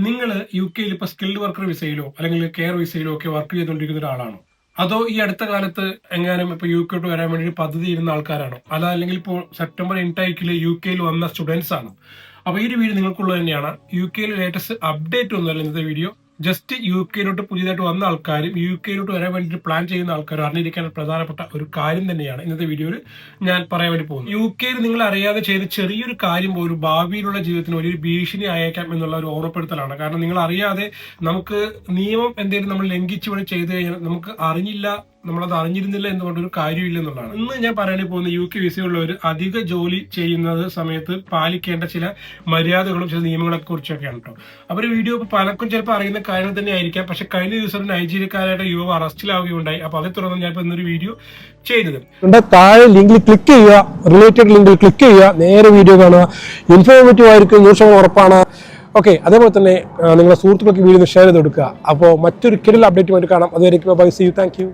നിങ്ങൾ യു കെയിൽ ഇപ്പോൾ സ്കിൽഡ് വർക്കർ വിസയിലോ അല്ലെങ്കിൽ കെയർ വിസയിലോ ഒക്കെ വർക്ക് ചെയ്തുകൊണ്ടിരിക്കുന്ന ഒരാളാണോ? അതോ ഈ അടുത്ത കാലത്ത് എങ്ങാനും ഇപ്പൊ യു കെയോട്ട് വരാൻ വേണ്ടി പദ്ധതി ഇരുന്ന ആൾക്കാരാണോ? അല്ല അല്ലെങ്കിൽ ഇപ്പോൾ സെപ്റ്റംബർ ഇൻടേക്കിൽ യു കെയിൽ വന്ന സ്റ്റുഡൻസ് ആണോ? അപ്പൊ ഈ ഒരു വീഡിയോ നിങ്ങൾക്കുള്ളത് തന്നെയാണ്. യു കെയിൽ ലേറ്റസ്റ്റ് അപ്ഡേറ്റ് ഒന്നുമല്ല ഇന്നത്തെ വീഡിയോ. ജസ്റ്റ് യു കെയിലോട്ട് പുതിയതായിട്ട് വന്ന ആൾക്കാരും യു കെയിലോട്ട് വരാൻ വേണ്ടിയിട്ട് പ്ലാൻ ചെയ്യുന്ന ആൾക്കാരും അറിഞ്ഞിരിക്കാൻ പ്രധാനപ്പെട്ട ഒരു കാര്യം തന്നെയാണ് ഇന്നത്തെ വീഡിയോയിൽ ഞാൻ പറയാൻ വേണ്ടി പോകുന്നത്. യു കെയിൽ നിങ്ങൾ അറിയാതെ ചെയ്ത് ചെറിയൊരു കാര്യം പോലും ഭാവിയിലുള്ള ജീവിതത്തിന് വലിയൊരു ഭീഷണി ആയേക്കാം എന്നുള്ള ഒരു ഓർമ്മപ്പെടുത്തലാണ്. കാരണം നിങ്ങൾ അറിയാതെ നമുക്ക് നിയമം എന്തെങ്കിലും നമ്മൾ ലംഘിച്ചു വേണ്ടി ചെയ്തു കഴിഞ്ഞാൽ നമുക്ക് അറിഞ്ഞില്ല, നമ്മളത് അറിഞ്ഞിരുന്നില്ല എന്നുകൊണ്ടൊരു കാര്യമില്ല എന്നുള്ളതാണ്. ഇന്ന് ഞാൻ പറയാൻ പോകുന്ന യു കെ വിസയുള്ളവർ അധിക ജോലി ചെയ്യുന്നത് സമയത്ത് പാലിക്കേണ്ട ചില മര്യാദകളും ചില നിയമങ്ങളെ കുറിച്ചൊക്കെയാണ് കേട്ടോ. അവർ വീഡിയോ പലർക്കും ചിലപ്പോൾ അറിയുന്ന കാര്യം തന്നെ ആയിരിക്കാം. പക്ഷെ കഴിഞ്ഞ ദിവസം നൈജീരിയക്കാരായിട്ട് യുവാവ് അറസ്റ്റിലാവുകയുണ്ടായി. അപ്പൊ അതേ തുടർന്ന് ഞാൻ ഇന്നൊരു വീഡിയോ ചെയ്തത്. താഴെ ലിങ്കിൽ ക്ലിക്ക് ചെയ്യുക, റിലേറ്റഡ് ലിങ്കിൽ ക്ലിക്ക് ചെയ്യുക, നേരെ വീഡിയോ കാണുക. ഇൻഫോർമേറ്റീവ് ആയിരിക്കും, 100% ഉറപ്പാണ്. ഓക്കെ, അതേപോലെ തന്നെ നിങ്ങളുടെ സുഹൃത്തുക്കൾക്ക് വീഡിയോ ഷെയർ ചെയ്ത് കൊടുക്കുക. അപ്പോൾ മറ്റൊരു കിടിലൻ അപ്ഡേറ്റുമായിട്ട് കാണാം. അതുവരെയ്ക്കും bye, see you, thank U.